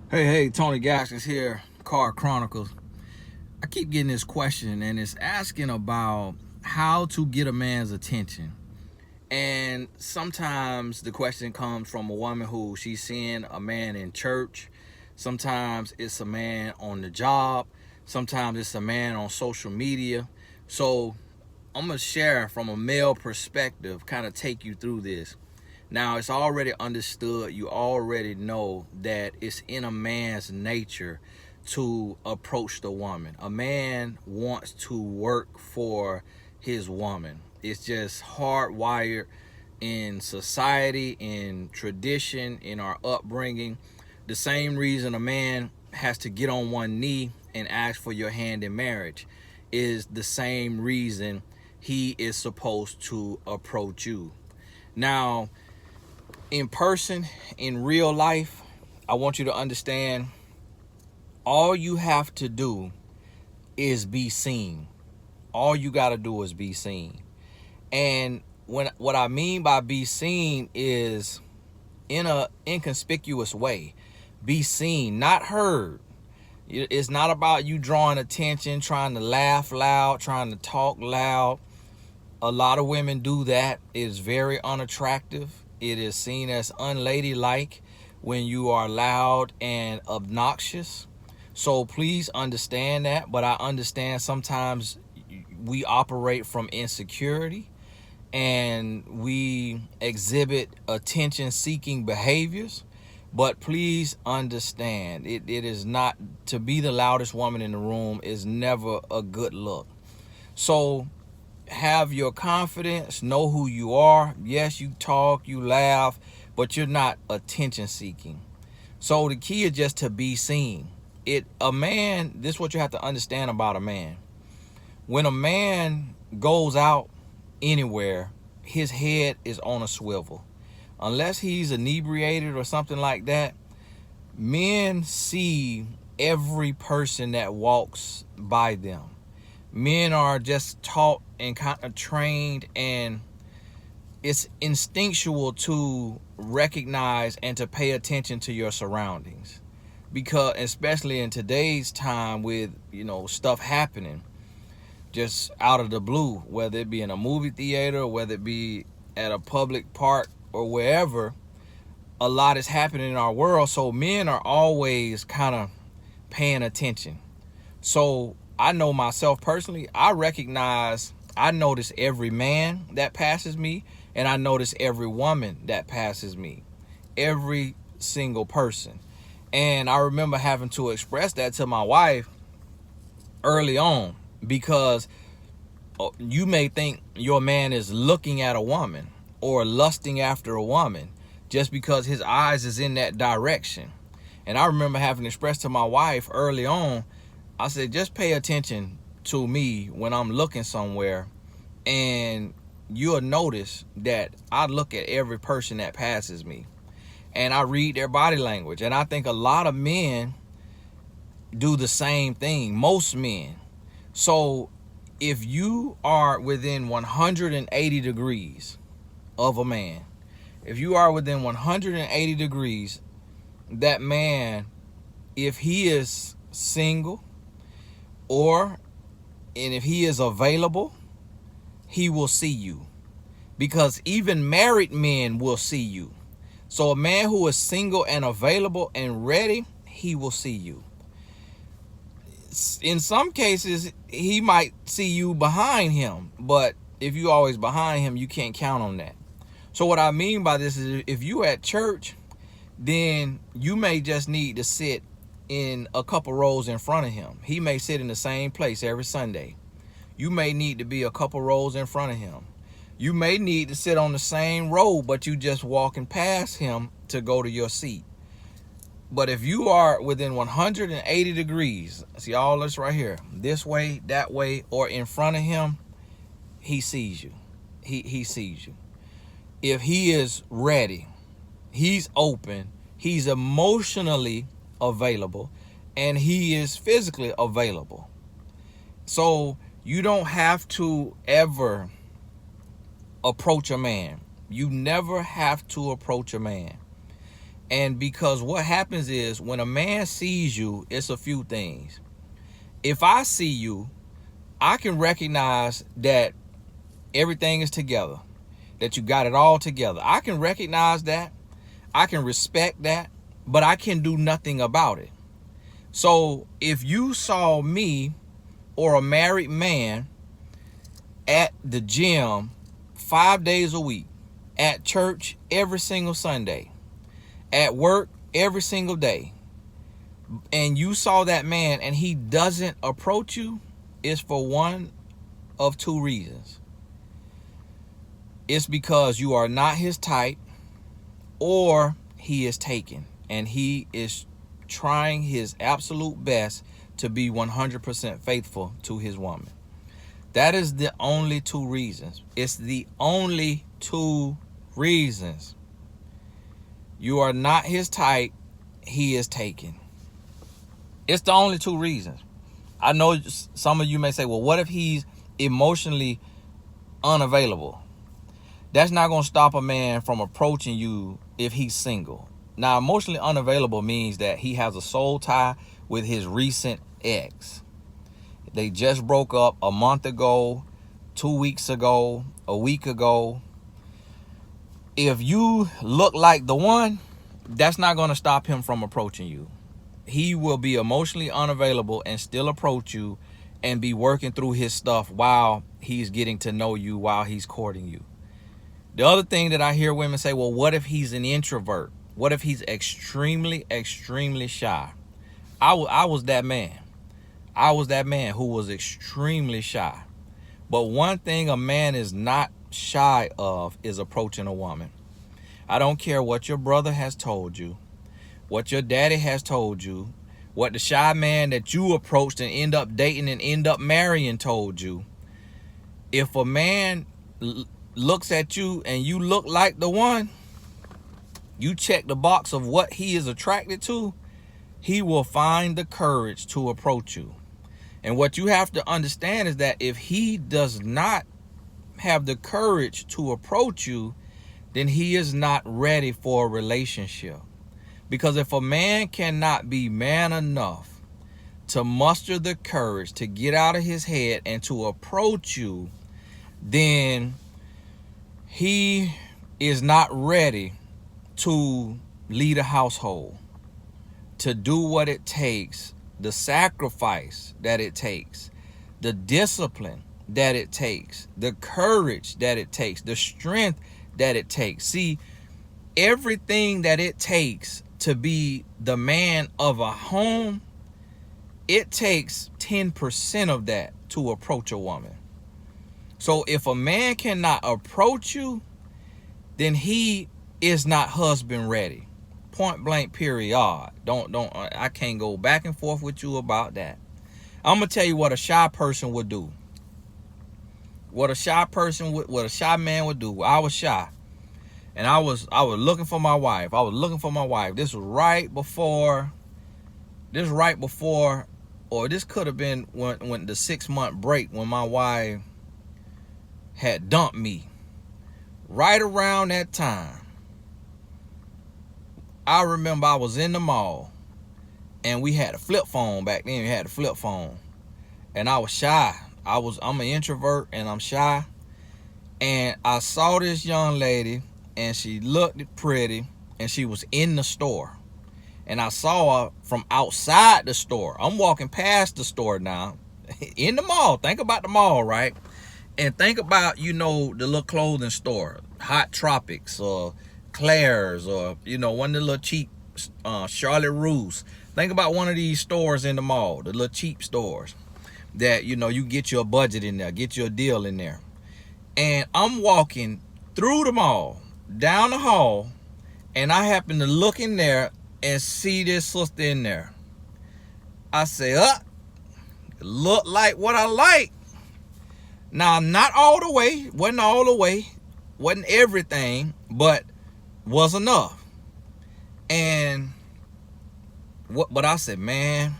Hey, Tony Gaskins here, Car Chronicles. I keep getting this question, and it's asking about how to get a man's attention. And sometimes the question comes from a woman who she's seeing a man in church. Sometimes it's a man on the job. Sometimes it's a man on social media. So I'm going to share from a male perspective, kind of take you through this. Now, it's already understood. You already know that it's in a man's nature to approach the woman. A man wants to work for his woman. It's just hardwired in society, in tradition, in our upbringing. The same reason a man has to get on one knee and ask for your hand in marriage is the same reason he is supposed to approach you. Now, in person, in real life, I want you to understand all you have to do is be seen. All you got to do is be seen. And what I mean by be seen is in a inconspicuous way. Be seen, not heard. It's not about you drawing attention, trying to laugh loud, trying to talk loud. A lot of women do that. It's very unattractive. It is seen as unladylike when you are loud and obnoxious. So please understand that. But I understand sometimes we operate from insecurity and we exhibit attention-seeking behaviors. But please understand, it is not, to be the loudest woman in the room is never a good look. So have your confidence, know who you are. Yes, you talk, you laugh, but you're not attention seeking. So the key is just to be seen. A man, this is what you have to understand about a man. When a man goes out anywhere, his head is on a swivel. Unless he's inebriated or something like that, men see every person that walks by them. Men are just taught and kind of trained, and it's instinctual to recognize and to pay attention to your surroundings, because especially in today's time with stuff happening just out of the blue, whether it be in a movie theater or whether it be at a public park or wherever, a lot is happening in our world. So men are always kind of paying attention. So I know myself personally, I notice every man that passes me, and I notice every woman that passes me, every single person. And I remember having to express that to my wife early on, because you may think your man is looking at a woman or lusting after a woman just because his eyes is in that direction. And I remember having to express to my wife early on, I said, just pay attention to me when I'm looking somewhere, and you'll notice that I look at every person that passes me and I read their body language. And I think a lot of men do the same thing, most men. So if you are within 180 degrees of a man, if you are within 180 degrees, that man, if he is single, and if he is available, he will see you, because even married men will see you. So a man who is single and available and ready, he will see you. In some cases, he might see you behind him, but if you always behind him, you can't count on that. So what I mean by this is, if you at church, then you may just need to sit in a couple rows in front of him. He may sit in the same place every Sunday. You may need to be a couple rows in front of him. You may need to sit on the same row, but you just walking past him to go to your seat. But if you are within 180 degrees, see all this right here, this way, that way, or in front of him, he sees you. He sees you. If he is ready, he's open, he's emotionally available, and he is physically available. So you don't have to ever approach a man. You never have to approach a man. And because what happens is when a man sees you, it's a few things. If I see you, I can recognize that everything is together, that you got it all together. I can recognize that. I can respect that, but I can do nothing about it. So if you saw me or a married man at the gym 5 days a week, at church every single Sunday, at work every single day, and you saw that man and he doesn't approach you, it's for one of two reasons. It's because you are not his type, or he is taken and he is trying his absolute best to be 100% faithful to his woman. That is the only two reasons. It's the only two reasons. You are not his type, he is taken. It's the only two reasons. I know some of you may say, well, what if he's emotionally unavailable? That's not going to stop a man from approaching you if he's single. Now, emotionally unavailable means that he has a soul tie with his recent ex. They just broke up a month ago, 2 weeks ago, a week ago. If you look like the one, that's not going to stop him from approaching you. He will be emotionally unavailable and still approach you and be working through his stuff while he's getting to know you, while he's courting you. The other thing that I hear women say, well, what if he's an introvert? What if he's extremely, extremely shy? I was that man. I was that man who was extremely shy. But one thing a man is not shy of is approaching a woman. I don't care what your brother has told you, what your daddy has told you, what the shy man that you approached and end up dating and end up marrying told you. If a man looks at you and you look like the one, you check the box of what he is attracted to, he will find the courage to approach you. And what you have to understand is that if he does not have the courage to approach you, then he is not ready for a relationship. Because if a man cannot be man enough to muster the courage to get out of his head and to approach you, then he is not ready to lead a household, to do what it takes, the sacrifice that it takes, the discipline that it takes, the courage that it takes, the strength that it takes. See, everything that it takes to be the man of a home, it takes 10% of that to approach a woman. So if a man cannot approach you, then he is not husband ready. Point blank, period. I can't go back and forth with you about that. I'm gonna tell you what a shy person would do. What a shy man would do. I was shy, and I was looking for my wife. This was right before, or this could have been when the 6-month break, when my wife had dumped me. Right around that time, I remember I was in the mall, and we had a flip phone back then. We had a flip phone, and I was shy. I'm an introvert, and I'm shy. And I saw this young lady, and she looked pretty, and she was in the store. And I saw her from outside the store. I'm walking past the store now, in the mall. Think about the mall, right? And think about, the little clothing store, Hot Tropics or Claire's, or, one of the little cheap Charlotte Russe. Think about one of these stores in the mall, the little cheap stores that, you get your budget in there, get your deal in there. And I'm walking through the mall, down the hall, and I happen to look in there and see this sister in there. I say, look like what I like. Now, not all the way, wasn't everything, but was enough. And but I said, man,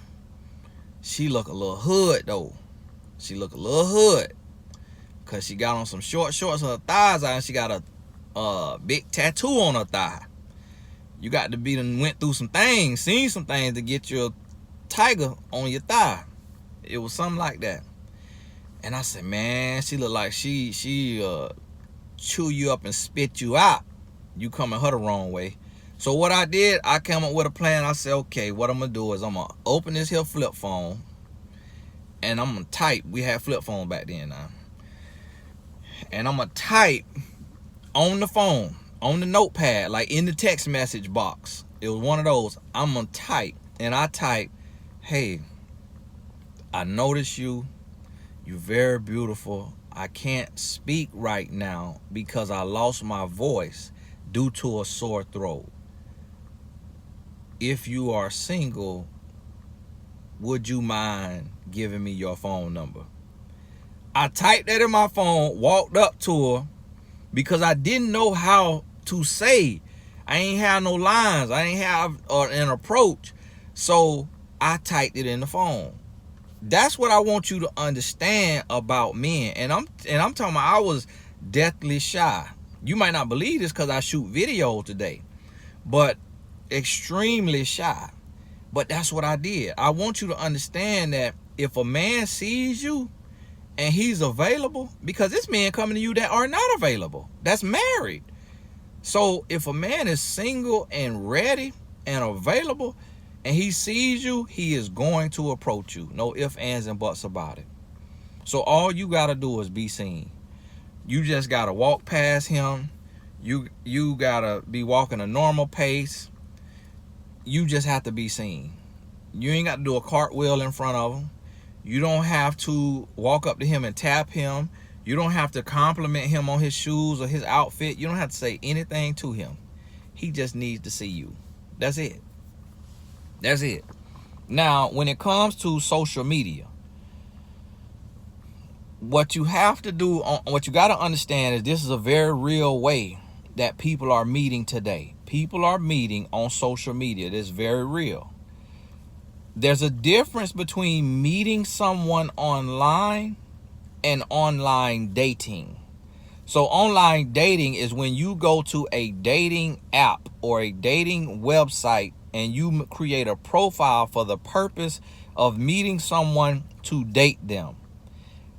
she look a little hood though. She look a little hood, cause she got on some short shorts, her thighs out, and she got a big tattoo on her thigh. You got to be done went through some things, seen some things to get your tiger on your thigh. It was something like that. And I said, man, she look like she chew you up and spit you out. You coming her the wrong way. So what I did, I came up with a plan. I said, okay, what I'm gonna do is I'm gonna open this here flip phone and I'm gonna type. We had flip phone back then now. And I'm gonna type on the phone, on the notepad, like in the text message box. It was one of those. I'm gonna type, and I type, hey, I notice you. You're very beautiful. I can't speak right now because I lost my voice due to a sore throat. If you are single, would you mind giving me your phone number? I typed that in my phone, walked up to her because I didn't know how to say. I ain't have no lines. I ain't have an approach. So I typed it in the phone. That's what I want you to understand about men. And I'm talking about I was deathly shy. You might not believe this because I shoot video today, but extremely shy. But that's what I did. I want you to understand that if a man sees you and he's available, because it's men coming to you that are not available, that's married. So if a man is single and ready and available and he sees you, he is going to approach you. No ifs, ands, and buts about it. So all you got to do is be seen. You just got to walk past him. You got to be walking a normal pace. You just have to be seen. You ain't got to do a cartwheel in front of him. You don't have to walk up to him and tap him. You don't have to compliment him on his shoes or his outfit. You don't have to say anything to him. He just needs to see you. That's it. That's it. Now, when it comes to social media, what you have to do, what you got to understand is this is a very real way that people are meeting today. People are meeting on social media. That's very real. There's a difference between meeting someone online and online dating. So online dating is when you go to a dating app or a dating website and you create a profile for the purpose of meeting someone to date them.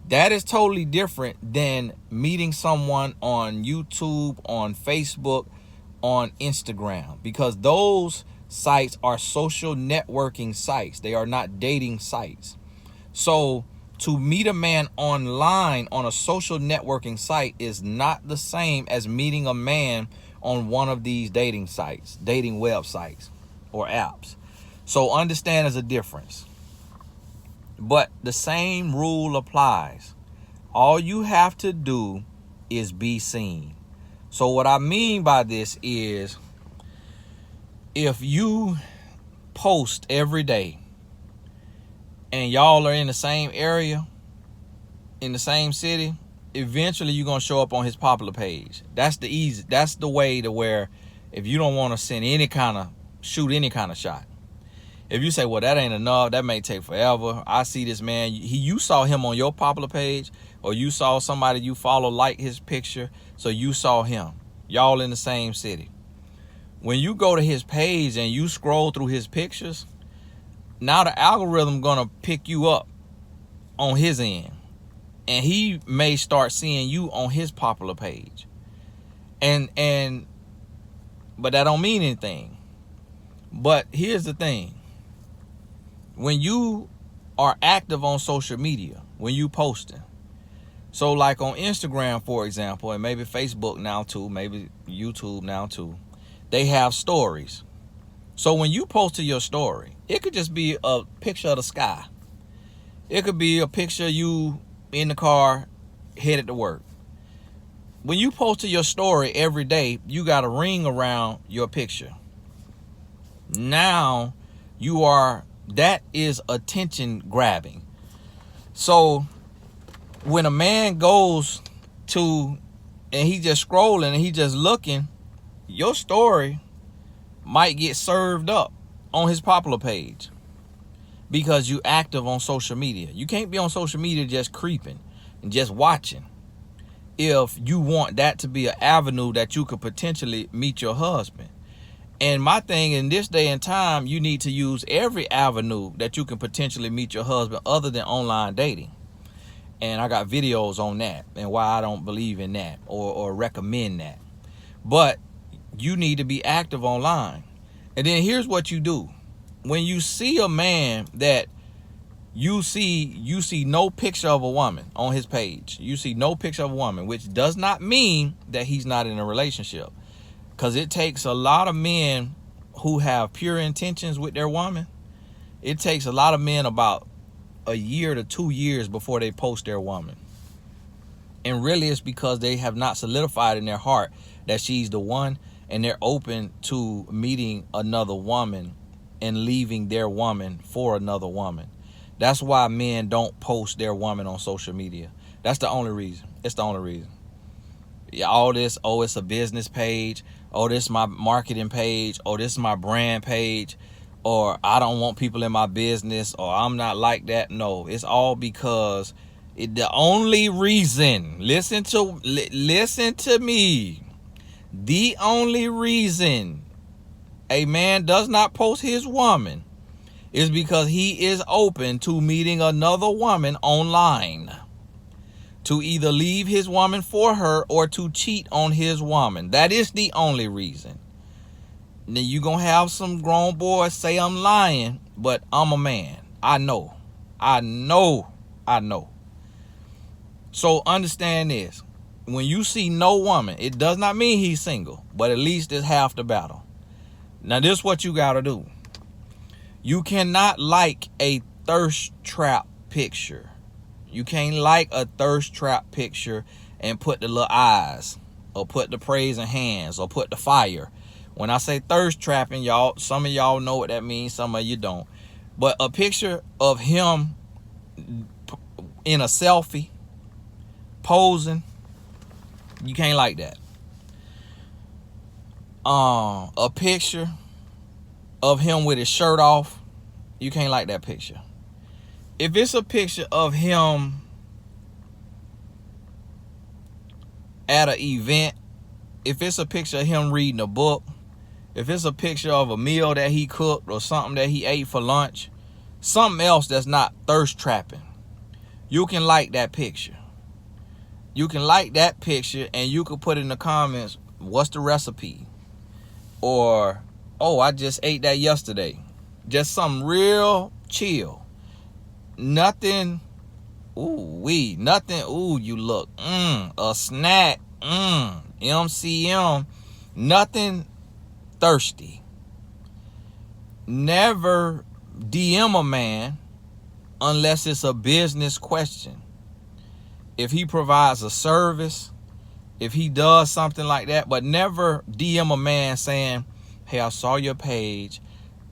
That is totally different than meeting someone on YouTube, on Facebook, on Instagram, because those sites are social networking sites. They are not dating sites. So to meet a man online on a social networking site is not the same as meeting a man on one of these dating sites, dating websites or apps. So understand there's a difference. But the same rule applies. All you have to do is be seen. So what I mean by this is, if you post every day and y'all are in the same area, in the same city, eventually you're going to show up on his popular page. That's the way to where, if you don't want to shoot any kind of shot. If you say, well, that ain't enough, that may take forever. I see this man, you saw him on your popular page, or you saw somebody you follow like his picture, so you saw him. Y'all in the same city. When you go to his page and you scroll through his pictures, now the algorithm gonna pick you up on his end, and he may start seeing you on his popular page. But that don't mean anything. But here's the thing. When you are active on social media, when you posting, so like on Instagram, for example, and maybe Facebook now too, maybe YouTube now too, they have stories. So when you post to your story, it could just be a picture of the sky. It could be a picture of you in the car headed to work. When you post to your story every day, you got a ring around your picture. Now that is attention grabbing. So when a man goes to, and he just scrolling and he just looking, your story might get served up on his popular page because you active on social media. You can't be on social media just creeping and just watching if you want that to be an avenue that you could potentially meet your husband. And my thing, in this day and time, you need to use every avenue that you can potentially meet your husband other than online dating. And I got videos on that and why I don't believe in that or recommend that. But you need to be active online. And then here's what you do. When you see a man that you see no picture of a woman on his page, you see no picture of a woman, which does not mean that he's not in a relationship. Because it takes a lot of men who have pure intentions with their woman. It takes a lot of men about a year to 2 years before they post their woman. And really it's because they have not solidified in their heart that she's the one, and they're open to meeting another woman and leaving their woman for another woman. That's why men don't post their woman on social media. That's the only reason. It's the only reason. All this, oh, it's a business page. Oh, this is my marketing page. Oh, this is my brand page. Or I don't want people in my business. Or I'm not like that. No, it's all because the only reason, listen to me. The only reason a man does not post his woman is because he is open to meeting another woman online, to either leave his woman for her or to cheat on his woman. That is the only reason. Then you gonna have some grown boys say I'm lying, but I'm a man. I know. So understand this. When you see no woman, it does not mean he's single, but at least it's half the battle. Now this is what you gotta do. You cannot like a thirst trap picture. You can't like a thirst trap picture and put the little eyes or put the praising hands or put the fire. When I say thirst trapping, y'all, some of y'all know what that means, some of you don't. But a picture of him in a selfie, posing, you can't like that. A picture of him with his shirt off, you can't like that picture. If it's a picture of him at an event, if it's a picture of him reading a book, if it's a picture of a meal that he cooked or something that he ate for lunch, something else that's not thirst trapping, you can like that picture. You can like that picture and you can put in the comments, what's the recipe? Or, oh, I just ate that yesterday. Just something real chill. Nothing, nothing, you look, a snack, MCM, nothing thirsty. Never DM a man unless it's a business question. If he provides a service, if he does something like that, but never DM a man saying, hey, I saw your page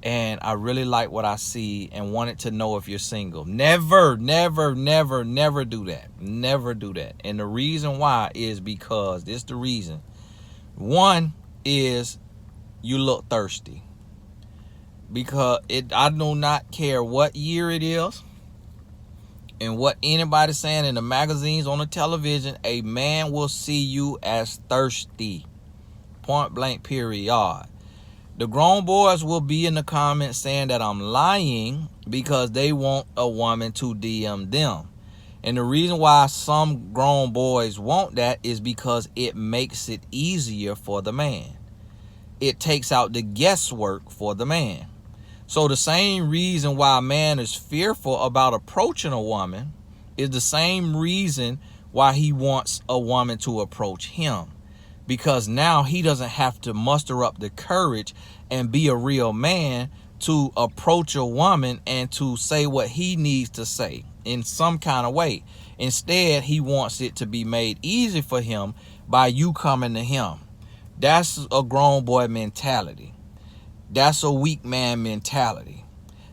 and I really like what I see and wanted to know if you're single. Never, never, never, never do that. Never do that. And the reason why is because, this is the reason. One is you look thirsty. Because I do not care what year it is and what anybody's saying in the magazines, on the television, a man will see you as thirsty. Point blank, period. The grown boys will be in the comments saying that I'm lying because they want a woman to DM them. And the reason why some grown boys want that is because it makes it easier for the man. It takes out the guesswork for the man. So the same reason why a man is fearful about approaching a woman is the same reason why he wants a woman to approach him. Because now he doesn't have to muster up the courage and be a real man to approach a woman and to say what he needs to say in some kind of way. Instead, he wants it to be made easy for him by you coming to him. That's a grown boy mentality. That's a weak man mentality.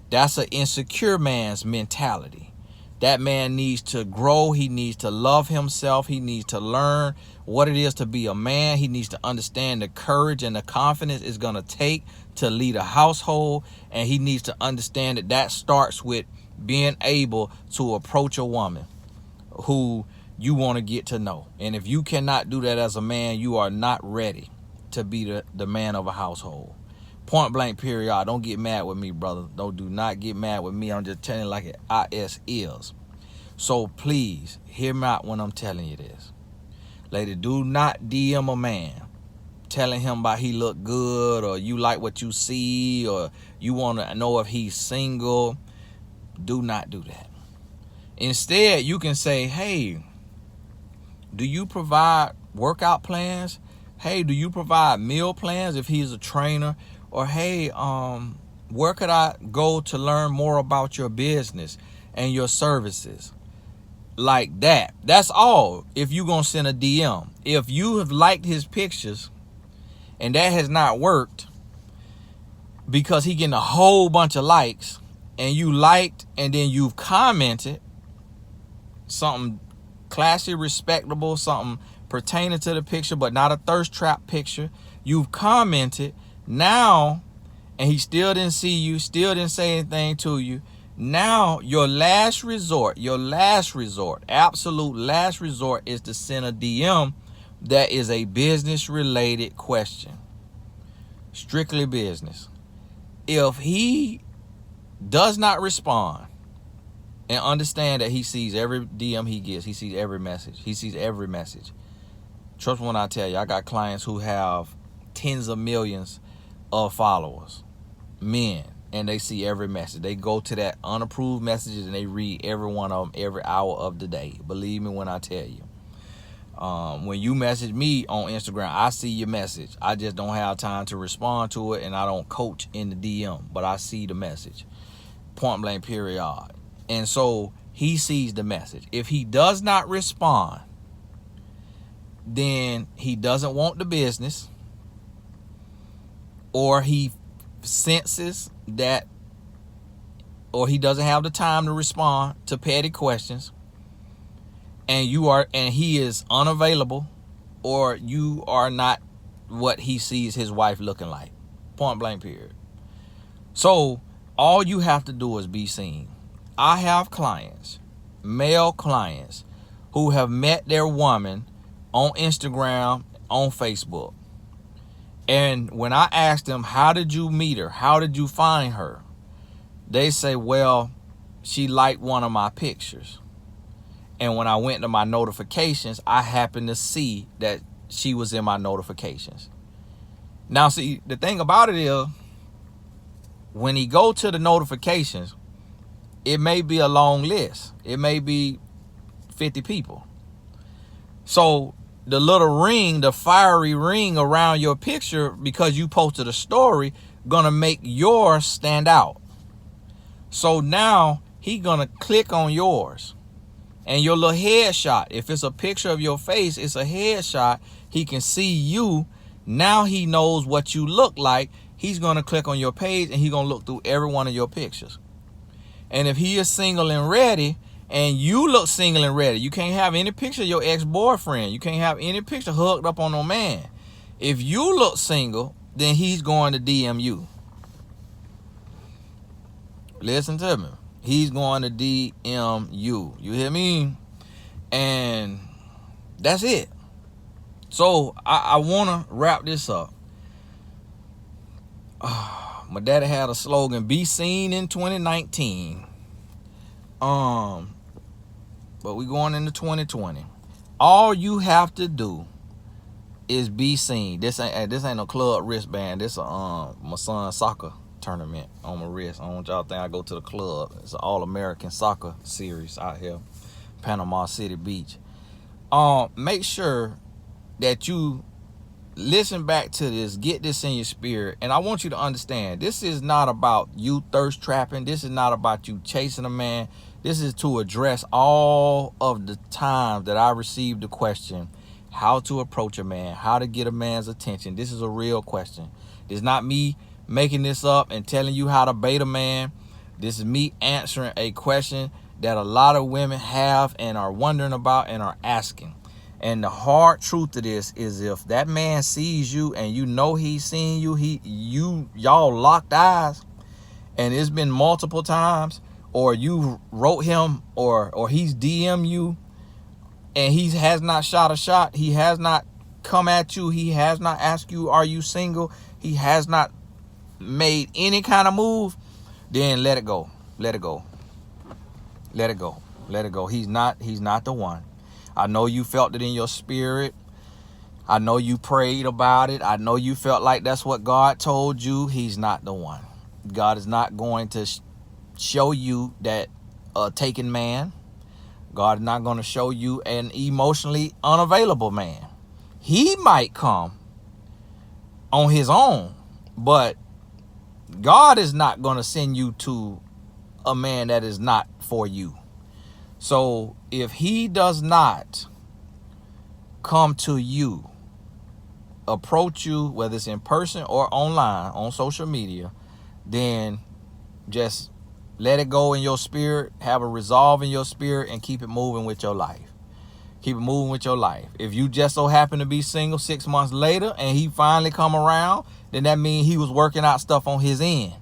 That's an insecure man's mentality. That man needs to grow. He needs to love himself. He needs to learn what it is to be a man. He needs to understand the courage and the confidence it's going to take to lead a household. And he needs to understand that that starts with being able to approach a woman who you want to get to know. And if you cannot do that as a man, you are not ready to be the man of a household. Point blank period. Don't get mad with me, brother. Do not get mad with me. I'm just telling you like it is. So please hear me out when I'm telling you this. Lady, do not DM a man telling him about he look good, or you like what you see, or you want to know if he's single. Do not do that. Instead, you can say, hey, do you provide workout plans? Hey, do you provide meal plans if he's a trainer? Or hey, where could I go to learn more about your business and your services? Like that. That's all. If you're going to send a DM. If you have liked his pictures and that has not worked because he getting a whole bunch of likes, and you liked and then you've commented something classy, respectable, something pertaining to the picture, but not a thirst trap picture. You've commented now, and he still didn't see you, still didn't say anything to you. Now your last resort, absolute last resort, is to send a DM that is a business related question. Strictly business. If he does not respond, and understand that he sees every DM he gets, he sees every message. Trust me when I tell you, I got clients who have tens of millions of followers, men, and they see every message. They go to that unapproved messages and they read every one of them every hour of the day. Believe me when I tell you. When you message me on Instagram, I see your message. I just don't have time to respond to it, and I don't coach in the DM, but I see the message. Point blank period. And so he sees the message. If he does not respond, then he doesn't want the business, or he senses that, or he doesn't have the time to respond to petty questions, and he is unavailable, or you are not what he sees his wife looking like. Point blank period. So all you have to do is be seen. I have clients, male clients, who have met their woman on Instagram, on Facebook. And when I asked them, how did you meet her? How did you find her? They say, well, she liked one of my pictures. And when I went to my notifications, I happened to see that she was in my notifications. Now, see, the thing about it is, when he go to the notifications, it may be a long list. It may be 50 people. So the little ring, the fiery ring around your picture, because you posted a story, gonna make yours stand out. So now he gonna click on yours. And your little headshot, if it's a picture of your face, it's a headshot. He can see you. Now he knows what you look like. He's going to click on your page, and he's going to look through every one of your pictures. And if he is single and ready, and you look single and ready, you can't have any picture of your ex-boyfriend. You can't have any picture hooked up on no man. If you look single, then he's going to DM you. Listen to me. He's going to DM you. You hear me? And that's it. So I want to wrap this up. My daddy had a slogan, be seen in 2019. But we going into 2020. All you have to do is be seen. This ain't no club wristband. This my son's soccer tournament on my wrist. I don't want y'all think I go to the club. It's an all-American soccer series out here, Panama City Beach. Make sure that you listen back to this, get this in your spirit, and I want you to understand, this is not about you thirst trapping. This is not about you chasing a man. This is to address all of the times that I received the question, how to approach a man, how to get a man's attention. This is a real question. It's not me making this up and telling you how to bait a man. This is me answering a question that a lot of women have and are wondering about and are asking. And the hard truth of this is, if that man sees you and you know he's seeing you, y'all locked eyes, and it's been multiple times, or you wrote him, or he's DM you, and he has not shot a shot, he has not come at you, he has not asked you, are you single? He has not made any kind of move, then let it go. Let it go. Let it go. Let it go. He's not the one. I know you felt it in your spirit. I know you prayed about it. I know you felt like that's what God told you. He's not the one. God is not going to show you that taken man. God is not going to show you an emotionally unavailable man. He might come on his own, but God is not going to send you to a man that is not for you. So if he does not come to you, approach you, whether it's in person or online on social media, then just let it go in your spirit, have a resolve in your spirit, and keep it moving with your life. Keep it moving with your life. If you just so happen to be single 6 months later and he finally come around, then that means he was working out stuff on his end.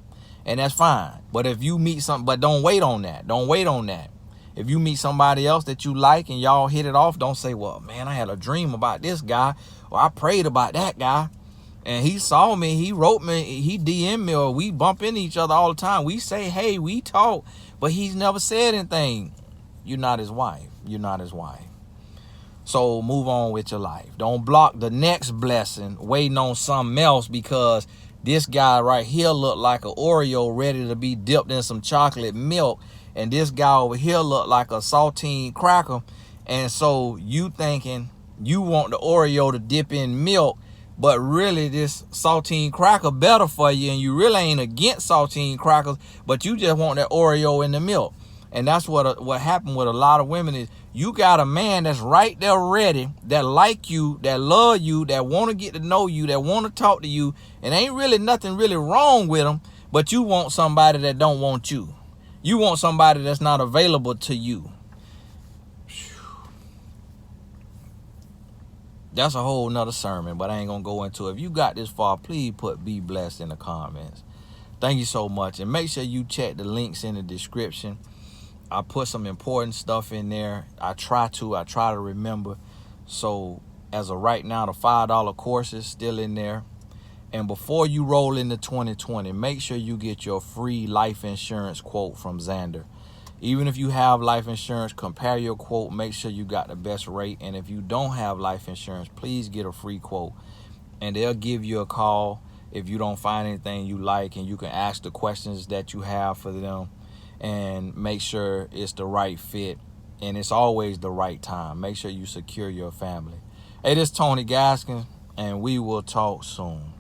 And that's fine. But if you meet something, but don't wait on that. Don't wait on that. If you meet somebody else that you like and y'all hit it off, don't say, well, man, I had a dream about this guy, or I prayed about that guy, and he saw me, he wrote me, he DM'd me, or we bump into each other all the time. We say, hey, we talk, but he's never said anything. You're not his wife. You're not his wife. So move on with your life. Don't block the next blessing waiting on something else because this guy right here look like an Oreo ready to be dipped in some chocolate milk. And this guy over here look like a saltine cracker. And so you thinking you want the Oreo to dip in milk, but really this saltine cracker better for you. And you really ain't against saltine crackers, but you just want that Oreo in the milk. And that's what happened with a lot of women is you got a man that's right there ready, that like you, that love you, that want to get to know you, that want to talk to you, and ain't really nothing really wrong with them, but you want somebody that don't want you. You want somebody that's not available to you. That's a whole nother sermon, but I ain't going to go into it. If you got this far, please put be blessed in the comments. Thank you so much. And make sure you check the links in the description. I put some important stuff in there. I try to remember. So as of right now, the $5 course is still in there. And before you roll into 2020, make sure you get your free life insurance quote from Xander. Even if you have life insurance, compare your quote. Make sure you got the best rate. And if you don't have life insurance, please get a free quote. And they'll give you a call if you don't find anything you like. And you can ask the questions that you have for them. And make sure it's the right fit, and it's always the right time. Make sure you secure your family. Hey, this is Tony Gaskins, and we will talk soon.